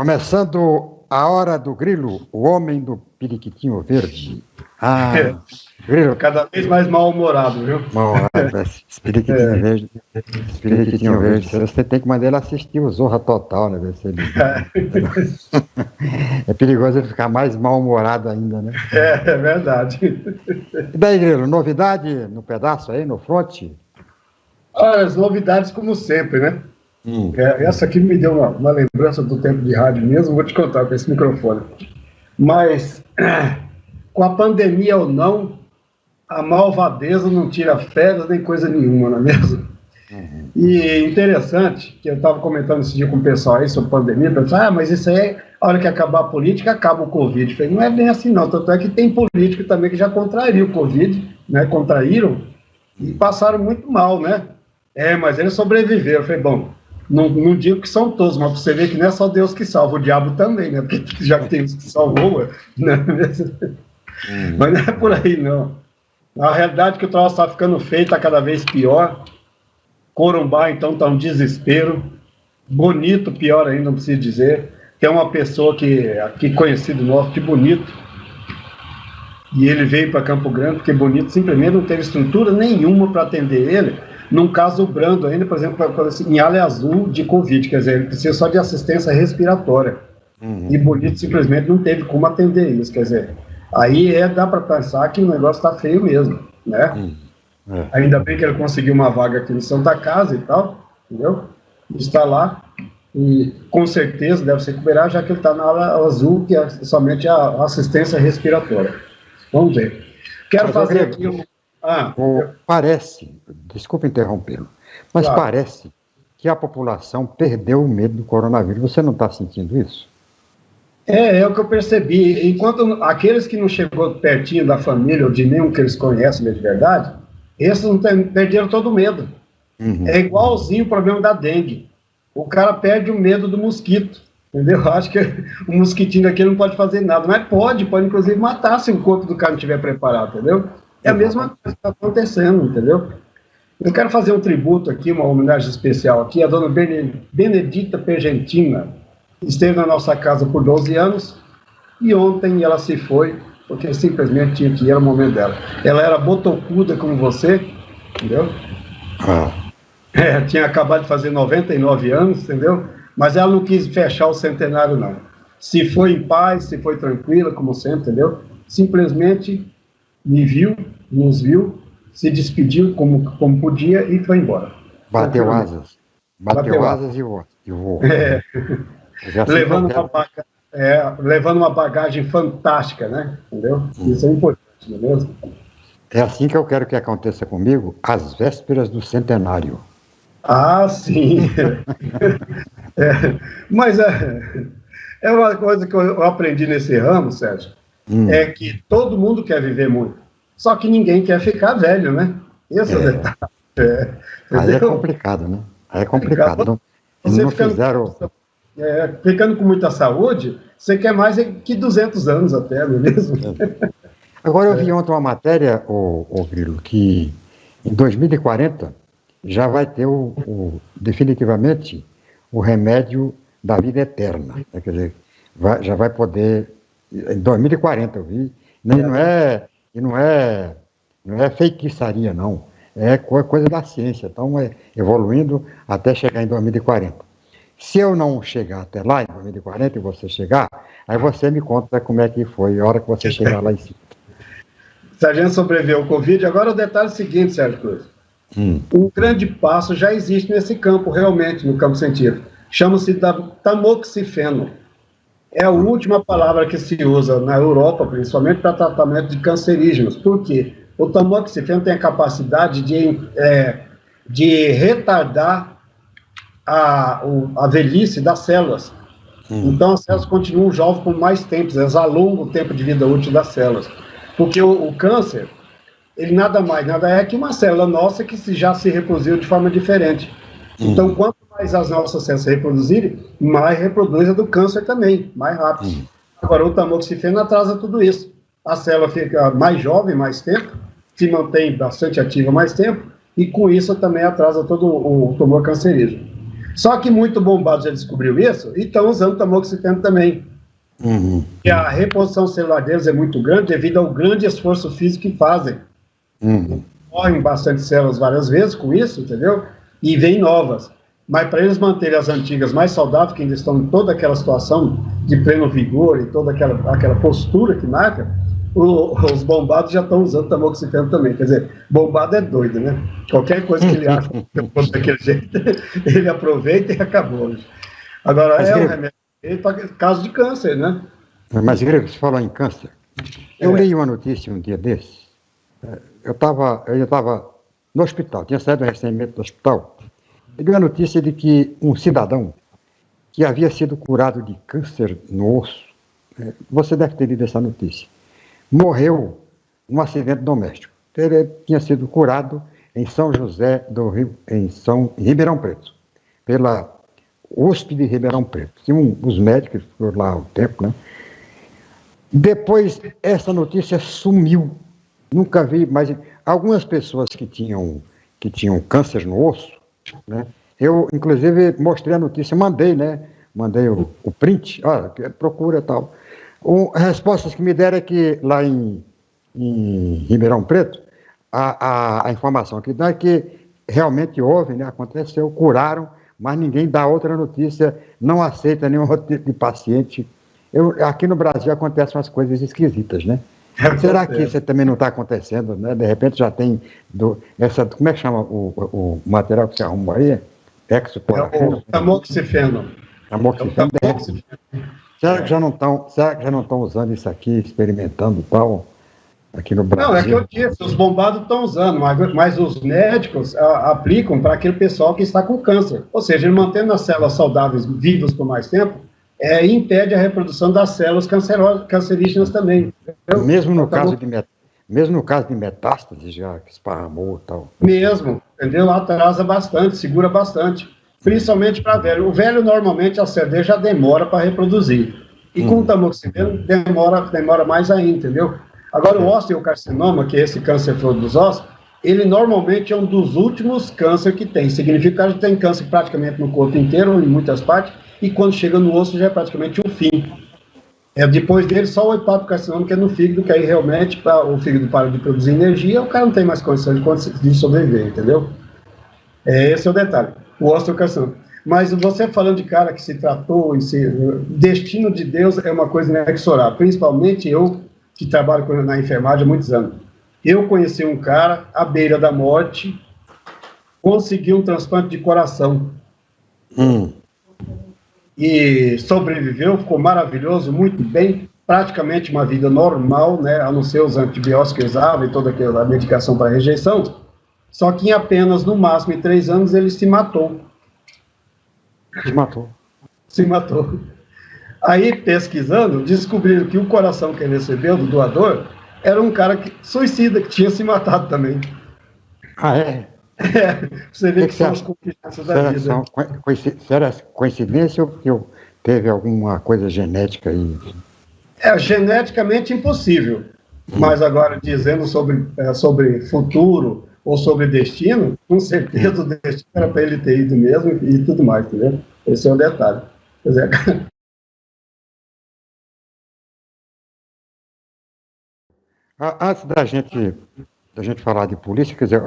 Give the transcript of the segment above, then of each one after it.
Começando a Hora do Grilo, o homem do periquitinho verde. Grilo. Cada vez mais mal-humorado, viu? Mal-humorado, esse periquitinho verde. Esse periquitinho verde. Você tem que mandar ele assistir o Zorra Total, né? Ver se ele... É perigoso ele ficar mais mal-humorado ainda, né? É verdade. E daí, Grilo, novidade no pedaço aí, no front? As novidades como sempre, né? Essa aqui me deu uma lembrança do tempo de rádio mesmo, vou te contar com esse microfone. Mas, com a pandemia ou não, a malvadeza não tira férias nem coisa nenhuma, não é mesmo? E interessante, que eu estava comentando esse dia com o pessoal aí sobre pandemia, o pessoal, mas isso aí, a hora que acabar a política, acaba o Covid. Eu falei, não é bem assim não, tanto é que tem político também que já contraíram o Covid, né, contraíram e passaram muito mal, né? Mas eles sobreviveram. Eu falei, bom, não digo que são todos, mas você vê que não é só Deus que salva, o diabo também, né? Porque já que tem os que salvou, né? Mas não é por aí, não. A realidade é que o troço está ficando feio, está cada vez pior. Corumbá, então, está um desespero. Bonito, pior ainda, não preciso dizer. Tem uma pessoa aqui conhecido nosso, de Bonito, e ele veio para Campo Grande, porque Bonito simplesmente não teve estrutura nenhuma para atender ele, num caso brando ainda, por exemplo, em área azul de Covid, quer dizer, ele precisa só de assistência respiratória. E Bonito simplesmente não teve como atender isso, quer dizer, aí dá para pensar que o negócio está feio mesmo, né? Ainda bem que ele conseguiu uma vaga aqui no Santa Casa e tal, entendeu? Está lá, e com certeza deve se recuperar, já que ele está na área azul, que é somente a assistência respiratória. Vamos ver. Quero fazer aqui Parece, desculpa interrompê-lo, mas claro, parece que a população perdeu o medo do coronavírus. Você não está sentindo isso? É o que eu percebi. Enquanto aqueles que não chegou pertinho da família ou de nenhum que eles conhecem de verdade, esses não perderam todo o medo. É igualzinho o problema da dengue. O cara perde o medo do mosquito, entendeu? Eu acho que o mosquitinho aqui não pode fazer nada, mas pode inclusive matar se o corpo do cara não estiver preparado, entendeu? É a mesma coisa que está acontecendo, entendeu? Eu quero fazer um tributo aqui, uma homenagem especial aqui, a dona Benedita Pergentina. Esteve na nossa casa por 12 anos e ontem ela se foi, porque simplesmente tinha que ir, era o momento dela. Ela era botocuda como você, entendeu? Tinha acabado de fazer 99 anos, entendeu? Mas ela não quis fechar o centenário, não. Se foi em paz, se foi tranquila, como sempre, entendeu? Simplesmente nos viu, se despediu como podia e foi embora. Bateu asas e voou. Levando uma bagagem fantástica, né? Entendeu? Isso é importante, não é mesmo? É assim que eu quero que aconteça comigo, às vésperas do centenário. Sim. Mas é uma coisa que eu aprendi nesse ramo, Sérgio, é que todo mundo quer viver muito, só que ninguém quer ficar velho, né? Esse é o detalhe. Aí é complicado, né? Aí é complicado. Não fizeram... ficando com muita saúde, você quer mais que 200 anos até, não é mesmo? Agora eu vi ontem uma matéria, o Grilo, que em 2040 já vai ter definitivamente o remédio da vida eterna. Né? Quer dizer, já vai poder... Em 2040 eu vi, e não é feitiçaria, não. É coisa da ciência. Então, evoluindo até chegar em 2040. Se eu não chegar até lá, em 2040, e você chegar, aí você me conta como é que foi a hora que você chegar lá em cima. Se a gente sobreviveu ao Covid, agora o detalhe é o seguinte, Sérgio Cruz. Um grande passo já existe nesse campo, realmente, no campo científico. Chama-se tamoxifeno. É a última palavra que se usa na Europa, principalmente para tratamento de cancerígenos. Por quê? O tamoxifeno tem a capacidade de retardar a velhice das células. Então, as células continuam jovens por mais tempo, elas alongam o tempo de vida útil das células. Porque o câncer, ele nada é que uma célula nossa que já se reproduziu de forma diferente. Então, quanto mais as nossas células se reproduzirem, mais reproduz a do câncer também, mais rápido. Agora, o tamoxifeno atrasa tudo isso. A célula fica mais jovem, mais tempo, se mantém bastante ativa mais tempo, e com isso também atrasa todo o tumor cancerígeno. Só que muito bombado já descobriu isso e estão usando tamoxifeno também. E a reposição celular deles é muito grande devido ao grande esforço físico que fazem. Morrem bastante células várias vezes com isso, entendeu? E vêm novas. Mas para eles manterem as antigas mais saudáveis, que ainda estão em toda aquela situação de pleno vigor e toda aquela postura que marca, os bombados já estão usando tamoxifeno também. Quer dizer, bombado é doido, né? Qualquer coisa que ele acha daquele jeito, ele aproveita e acabou. Agora, Mas, é um remédio para caso de câncer, né? Mas, Grego, você falou em câncer. Eu li uma notícia um dia desses. Eu estava no hospital, tinha saído recentemente do hospital, e li uma notícia de que um cidadão que havia sido curado de câncer no osso, você deve ter lido essa notícia, morreu num acidente doméstico. Ele tinha sido curado em São José do Rio, em Ribeirão Preto, pela USP de Ribeirão Preto. Tinha os médicos por lá há um tempo, né? Depois, essa notícia sumiu. Nunca vi, mas algumas pessoas que tinham câncer no osso, né? Eu, inclusive, mostrei a notícia, mandei o print, olha, procura e tal. Respostas que me deram é que lá em Ribeirão Preto, a informação que dá é que realmente houve, né, aconteceu, curaram, mas ninguém dá outra notícia, não aceita nenhum tipo de paciente. Aqui no Brasil acontecem umas coisas esquisitas, né? Será que isso também não está acontecendo, né? De repente já tem como é que chama o material que você arruma aí? Exoporafeno. Tamoxifeno. Tamoxifeno. Será que já não estão usando isso aqui, experimentando e tal, aqui no Brasil? Não, é que eu disse, os bombados estão usando, mas os médicos aplicam para aquele pessoal que está com câncer. Ou seja, ele mantendo as células saudáveis vivas por mais tempo, impede a reprodução das células cancerígenas também. Entendeu? Mesmo no caso de metástase, já que esparramou e tal. Mesmo, entendeu? Atrasa bastante, segura bastante. Principalmente para velho. O velho, normalmente, a célula dele já demora para reproduzir. E com o tamoxifeno, demora mais ainda, entendeu? Agora, o osteocarcinoma, que é esse câncer dos ossos, ele normalmente é um dos últimos cânceres que tem. Significa que tem câncer praticamente no corpo inteiro, em muitas partes, e quando chega no osso já é praticamente o fim. Depois dele, só o hepatocarcinoma, que é no fígado, que aí realmente o fígado para de produzir energia, o cara não tem mais condições de sobreviver, entendeu? Esse é o detalhe, o osteocarcinoma. Mas você falando de cara que se tratou, destino de Deus é uma coisa inexorável, principalmente eu, que trabalho na enfermagem há muitos anos. Eu conheci um cara à beira da morte, conseguiu um transplante de coração. E sobreviveu, ficou maravilhoso, muito bem, praticamente uma vida normal, né, a não ser os antibióticos que usava e toda aquela medicação para rejeição, só que em apenas, no máximo, em 3 anos, ele se matou. Se matou. Aí, pesquisando, descobriram que o coração que ele recebeu do doador era um cara suicida, que tinha se matado também. Ah, é? Você vê que são as complicações da vida. Será coincidência ou teve alguma coisa genética aí? Geneticamente impossível. Mas agora, dizendo sobre futuro ou sobre destino, com certeza o destino era para ele ter ido mesmo e tudo mais, entendeu? Esse é o detalhe. Quer dizer, antes da gente falar de polícia, quer dizer,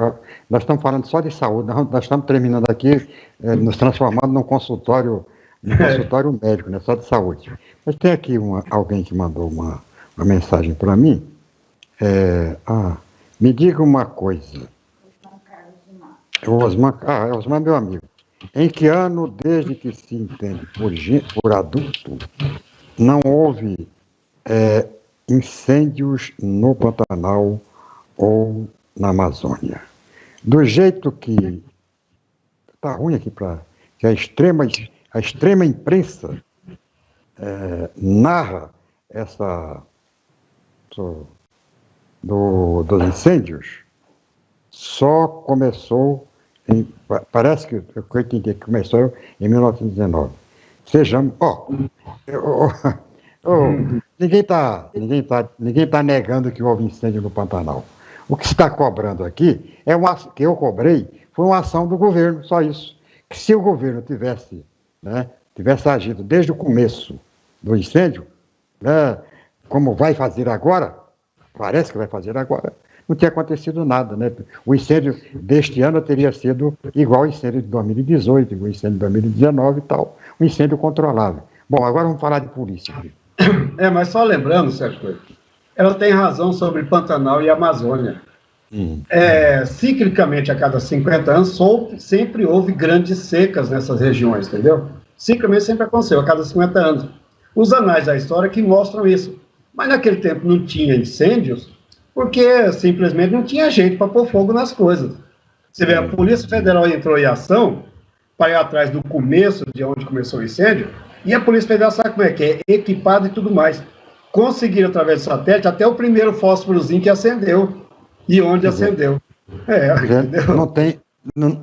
nós estamos falando só de saúde, nós estamos terminando aqui, nos transformando num consultório médico, né, só de saúde. Mas tem aqui alguém que mandou uma mensagem para mim. Me diga uma coisa. Osmar, meu amigo. Em que ano, desde que se entende por adulto, não houve incêndios no Pantanal ou na Amazônia? Do jeito que está ruim aqui que a extrema imprensa narra dos incêndios, só começou parece que eu entendi que começou em 1919. Sejamos, ninguém tá negando que houve incêndio no Pantanal. O que se está cobrando aqui que eu cobrei, foi uma ação do governo, só isso. Se o governo tivesse, né, tivesse agido desde o começo do incêndio, né, como vai fazer agora, parece que vai fazer agora, não tinha acontecido nada, né? O incêndio deste ano teria sido igual ao incêndio de 2018, igual ao incêndio de 2019 e tal, um incêndio controlável. Bom, agora vamos falar de polícia aqui. Mas só lembrando, Sérgio, ela tem razão sobre Pantanal e Amazônia. Ciclicamente, a cada 50 anos, sempre houve grandes secas nessas regiões, entendeu? Ciclicamente sempre aconteceu, a cada 50 anos. Os anais da história que mostram isso. Mas naquele tempo não tinha incêndios, porque simplesmente não tinha gente para pôr fogo nas coisas. Você vê, a Polícia Federal entrou em ação para ir atrás do começo, de onde começou o incêndio, e a Polícia Federal sabe como é que é, equipada e tudo mais. Conseguiram, através do satélite, até o primeiro fósforozinho que acendeu, e onde acendeu.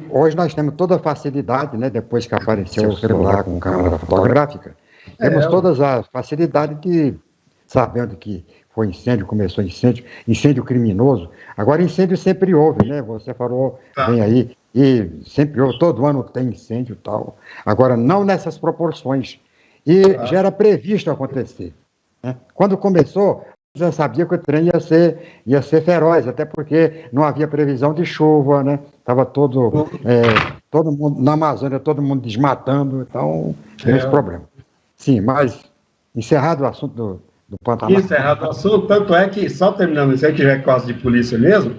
Hoje nós temos toda a facilidade, né, depois que apareceu o celular com câmera fotográfica, temos todas as facilidades de sabendo que foi incêndio, começou incêndio criminoso. Agora, incêndio sempre houve, né? Você falou bem aí, e sempre houve, todo ano tem incêndio e tal. Agora, não nessas proporções. E já era previsto acontecer. Né? Quando começou, já sabia que o trem ia ser feroz, até porque não havia previsão de chuva, né? Estava todo mundo, na Amazônia, todo mundo desmatando, então, tem esse problema. Sim, mas, encerrado o assunto do Pantanal. Encerrado o assunto, tanto é que, só terminando isso aí, que já é caso de polícia mesmo,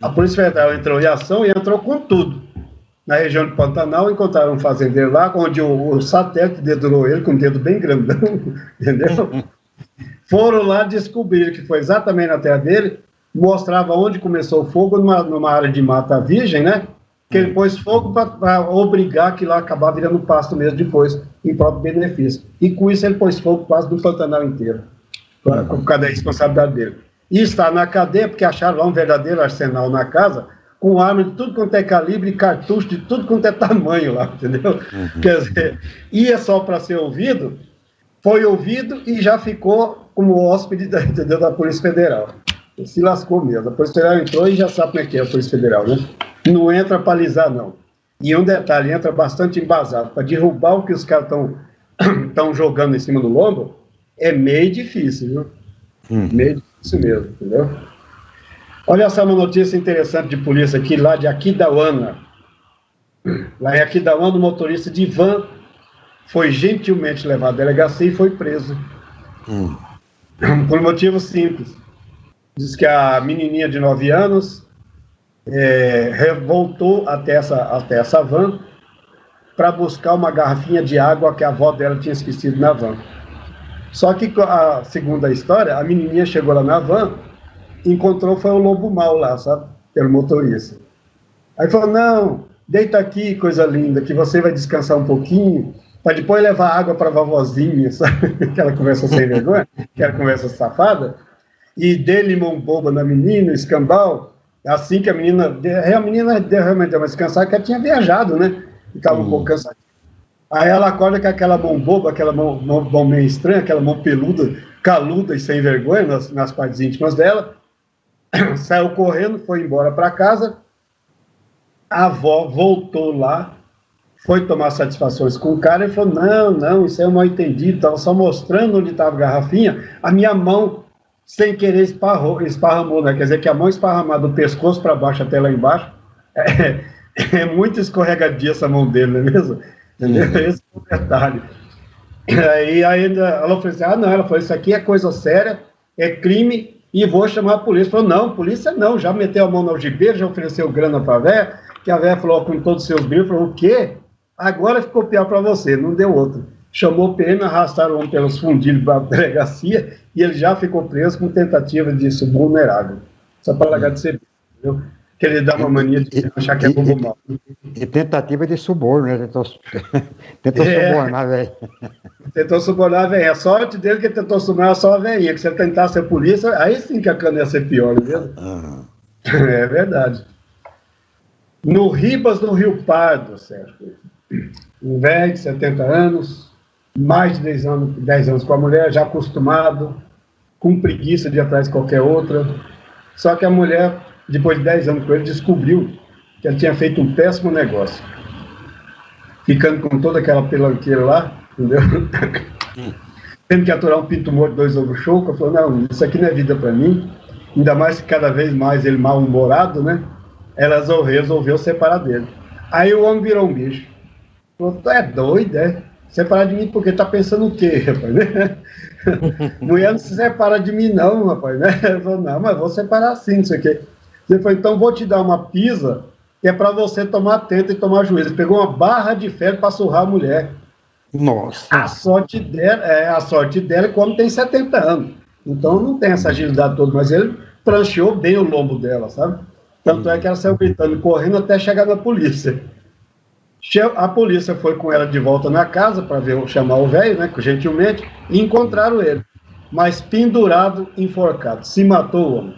a Polícia Federal entrou em ação e entrou com tudo. Na região de Pantanal, encontraram um fazendeiro lá, onde o satélite dedurou ele com um dedo bem grandão, entendeu? Foram lá descobrir que foi exatamente na terra dele, mostrava onde começou o fogo, numa área de mata virgem, né? Que ele pôs fogo para obrigar que lá acabar virando pasto mesmo depois, em próprio benefício. E com isso ele pôs fogo quase do Pantanal inteiro, por causa da responsabilidade dele. E está na cadeia, porque acharam lá um verdadeiro arsenal na casa, com arma de tudo quanto é calibre, cartucho de tudo quanto é tamanho lá, entendeu? Quer dizer, ia só para ser ouvido, foi ouvido e já ficou como hóspede da Polícia Federal. Se lascou mesmo. A Polícia Federal entrou e já sabe como é que é a Polícia Federal, né? Não entra para alisar, não. E um detalhe, entra bastante embasado. Para derrubar o que os caras estão jogando em cima do lombo, é meio difícil, viu? Meio difícil mesmo, entendeu? Olha só uma notícia interessante de polícia aqui, lá de Aquidauana. Lá em Aquidauana, o motorista de van foi gentilmente levado à delegacia e foi preso. Por um motivo simples. Diz que a menininha de 9 anos voltou até essa van para buscar uma garrafinha de água que a avó dela tinha esquecido na van. Só que, segundo a história, a menininha chegou lá na van, encontrou, foi o lobo mau lá, sabe? Pelo motorista. Aí falou, não, deita aqui, coisa linda, que você vai descansar um pouquinho, para depois levar água para a vovozinha, sabe? Aquela conversa sem vergonha, aquela conversa safada. E dê limão boba na menina, escambau, assim que a menina realmente deu uma descansada, que ela tinha viajado, né? Ficava um pouco cansada. Aí ela acorda com aquela mão boba, aquela mão meio estranha, aquela mão peluda, caluda e sem vergonha nas partes íntimas dela, saiu correndo, foi embora para casa, a avó voltou lá, foi tomar satisfações com o cara e falou, não, isso é um mal entendido, estava só mostrando onde estava a garrafinha, a minha mão sem querer esparramou, né? Quer dizer que a mão esparramada do pescoço para baixo até lá embaixo, é muito escorregadia essa mão dele, não é mesmo? Esse é o detalhe. Aí ainda ela falou assim, não, ela falou, isso aqui é coisa séria, é crime, e vou chamar a polícia. Falou, não, polícia não, já meteu a mão no algibeiro, já ofereceu grana para a véia, que a véia falou com todos os seus brilhos, falou, o quê? Agora ficou pior para você, não deu outro. Chamou o PM, arrastaram o homem pelos fundilhos da delegacia, e ele já ficou preso com tentativa de vulnerável. Só para largar de ser, entendeu? Que ele dá uma mania de achar que é bobo mal. E tentativa de suborno, né? Tentou subornar, velho. Tentou subornar a velhinha. A sorte dele que ele tentou subornar só a velhinha, que se ele tentasse a polícia, aí sim que a cana ia ser pior, entendeu? É verdade. No Ribas do Rio Pardo, Sérgio, um velho de 70 anos, mais de 10 anos com a mulher, já acostumado, com preguiça de ir atrás de qualquer outra. Só que a mulher, depois de 10 anos com ele, descobriu que ele tinha feito um péssimo negócio. ficando com toda aquela pelanqueira lá, entendeu? Tendo que aturar um pinto morto, 2 ovos choco, falou, não, isso aqui não é vida para mim, ainda mais que cada vez mais ele mal-humorado, né? Ela resolveu separar dele. Aí o homem virou um bicho. Falou, tu é doido, é? Separar de mim porque tá pensando o quê, rapaz, né? Mulher não se separa de mim não, rapaz, né? Ele falou, não, mas vou separar sim, não sei o quê. Ele falou, então vou te dar uma pisa que é para você tomar atento e tomar juízo. Ele pegou uma barra de ferro para surrar a mulher. Nossa. A sorte dela é que o homem tem 70 anos. Então não tem essa agilidade toda, mas ele prancheou bem o lombo dela, sabe? Tanto é que ela saiu gritando, correndo até chegar na polícia. A polícia foi com ela de volta na casa para chamar o velho, né, gentilmente, e encontraram ele, mas pendurado, enforcado. Se matou o homem.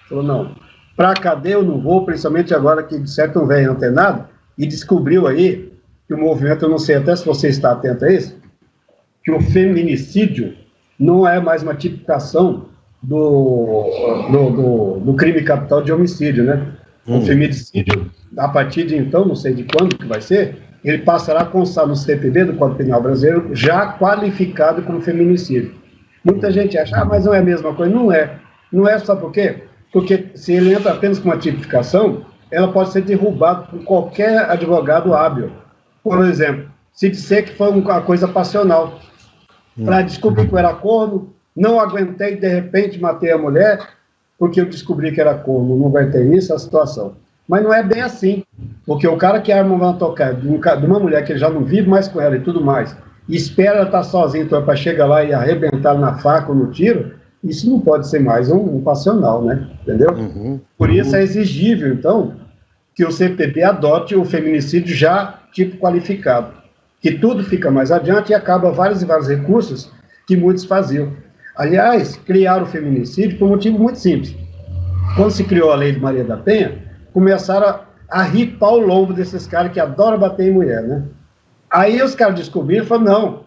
Falou, não, para a cadeia eu não vou, principalmente agora que de certo um velho antenado, e descobriu aí que o movimento, eu não sei até se você está atento a isso, que o feminicídio não é mais uma tipificação do crime capital de homicídio, né? O feminicídio, a partir de então, não sei de quando que vai ser, ele passará a constar no CPB do Código Penal Brasileiro já qualificado como feminicídio. Muita gente acha, mas não é a mesma coisa. Não é. Não é, sabe por quê? Porque se ele entra apenas com uma tipificação, ela pode ser derrubada por qualquer advogado hábil. Por exemplo, se disser que foi uma coisa passional, para descobrir que eu era corno, não aguentei, de repente matei a mulher, porque eu descobri que era corno, não vai ter isso, a situação. Mas não é bem assim, porque o cara que arma uma tocar de uma mulher que ele já não vive mais com ela e tudo mais, e espera ela estar sozinha, então, para chegar lá e arrebentar na faca ou no tiro, isso não pode ser mais um passional, né? Entendeu? Por isso é exigível, então, que o CPB adote o feminicídio já tipo qualificado, que tudo fica mais adiante e acaba vários e vários recursos que muitos faziam. Aliás, criaram o feminicídio por um motivo muito simples. Quando se criou a lei de Maria da Penha, começaram a ripar o lombo desses caras que adoram bater em mulher, né? Aí os caras descobriram e falaram, não,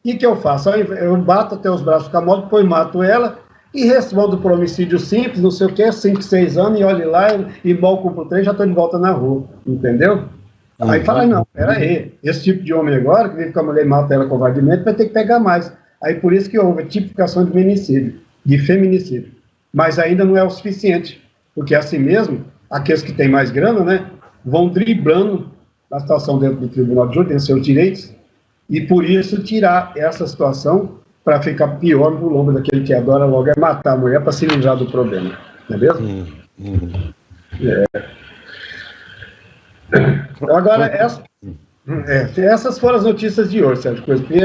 o que eu faço? Eu bato até os braços com a moto, depois mato ela e respondo por homicídio simples, não sei o quê, 5, 6 anos, e olhe lá, e mal cumpro 3, já estou de volta na rua, entendeu? Aí fala, não, peraí, esse tipo de homem agora, que vive com a mulher e mata ela covardemente, vai ter que pegar mais. Aí por isso que houve a tipificação de feminicídio. Mas ainda não é o suficiente, porque assim mesmo, aqueles que têm mais grana, né, vão driblando a situação dentro do Tribunal de Júri, tem seus direitos, e por isso tirar essa situação para ficar pior no lombo daquele que adora logo é matar a mulher para se livrar do problema, não é mesmo? Agora, essas foram as notícias de hoje, Sérgio Coelho, porque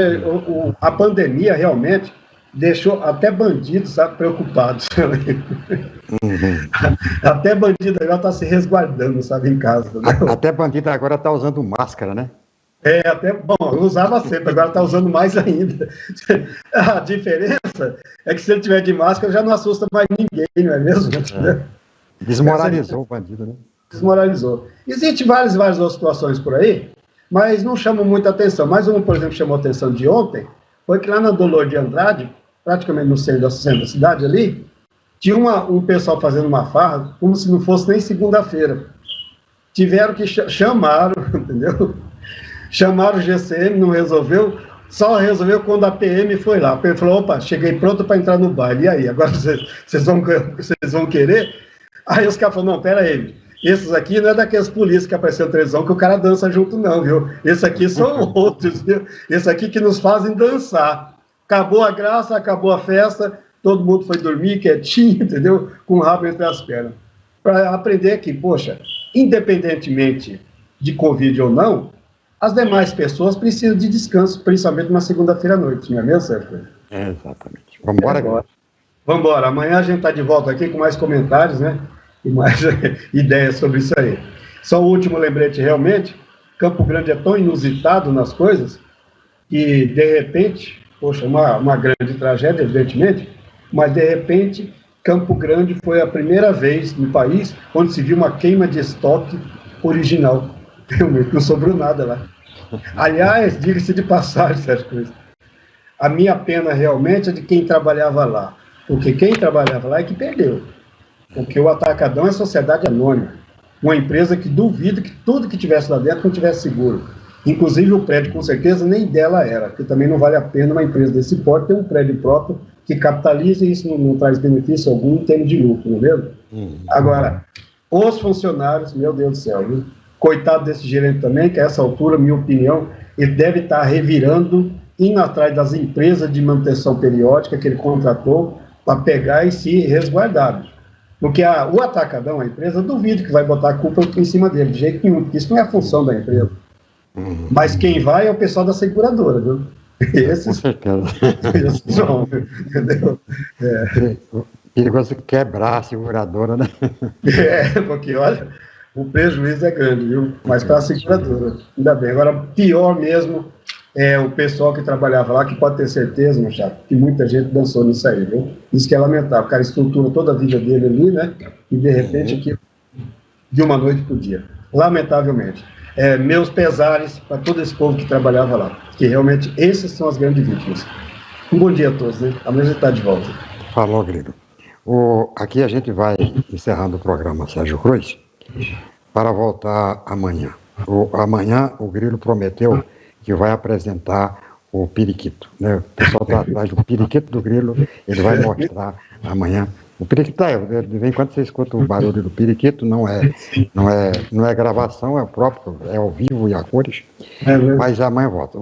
a pandemia realmente deixou até bandidos, sabe, preocupados. Até bandido agora está se resguardando, sabe, em casa. Né? Até bandido agora está usando máscara, né? Bom, eu usava sempre, agora está usando mais ainda. A diferença é que se ele tiver de máscara já não assusta mais ninguém, não é mesmo? Desmoralizou o bandido, né? Desmoralizou. Existem várias outras situações por aí, mas não chamam muita atenção. Mais uma, por exemplo, chamou a atenção de ontem, foi que lá na Dolor de Andrade, praticamente no centro da cidade ali, tinha um pessoal fazendo uma farra, como se não fosse nem segunda-feira. Tiveram que chamaram, entendeu? Chamaram o GCM, não resolveu, só resolveu quando a PM foi lá. A PM falou, opa, cheguei pronto para entrar no baile, e aí, agora vocês vão querer? Aí os caras falaram, não, pera aí, esses aqui não é daqueles polícias que apareceram na televisão que o cara dança junto não, viu? Esses aqui são outros, viu? Esses aqui que nos fazem dançar. Acabou a graça, acabou a festa, todo mundo foi dormir quietinho, entendeu? Com o rabo entre as pernas. Para aprender que, poxa, independentemente de Covid ou não, as demais pessoas precisam de descanso, principalmente na segunda-feira à noite, não é mesmo, Sérgio? Exatamente. Vamos embora agora. Vamos embora. Amanhã a gente está de volta aqui com mais comentários, né? E mais ideias sobre isso aí. Só o último lembrete, realmente, Campo Grande é tão inusitado nas coisas que, de repente, poxa, uma grande tragédia, evidentemente, mas, de repente, Campo Grande foi a primeira vez no país onde se viu uma queima de estoque original. Realmente, não sobrou nada lá. Aliás, diga-se de passagem, Sérgio Cruz, a minha pena realmente é de quem trabalhava lá, porque quem trabalhava lá é que perdeu, porque o Atacadão é sociedade anônima, uma empresa que duvida que tudo que tivesse lá dentro não tivesse seguro. Inclusive o prédio, com certeza, nem dela era, porque também não vale a pena uma empresa desse porte ter um prédio próprio que capitaliza e isso não traz benefício algum em termos de lucro, não é mesmo? Agora, os funcionários, meu Deus do céu, viu? Coitado desse gerente também, que a essa altura, minha opinião, ele deve estar revirando, indo atrás das empresas de manutenção periódica que ele contratou para pegar e se resguardar. Porque o atacadão, a empresa, duvido que vai botar a culpa em cima dele, de jeito nenhum, porque isso não é a função da empresa. Mas quem vai é o pessoal da seguradora, viu? Esses, esses vão, entendeu? Perigoso quebrar a seguradora, né? Porque, olha, o prejuízo é grande, viu? Mas para a seguradora, ainda bem. Agora, pior mesmo é o pessoal que trabalhava lá, que pode ter certeza, meu chato, que muita gente dançou nisso aí, viu? Isso que é lamentável. O cara estrutura toda a vida dele ali, né? E, de repente, aqui, de uma noite para o dia. Lamentavelmente. Meus pesares para todo esse povo que trabalhava lá, que realmente esses são as grandes vítimas. Um bom dia a todos, né? Amanhã a gente está de volta. Falou, Grilo. Aqui a gente vai encerrando o programa Sérgio Cruz para voltar amanhã. Amanhã o Grilo prometeu que vai apresentar o periquito, né? O pessoal está atrás do periquito do Grilo, ele vai mostrar amanhã. O periquito de vez em quando você escuta o barulho do periquito, não é gravação, é o próprio, é ao vivo e a cores, mas amanhã volta.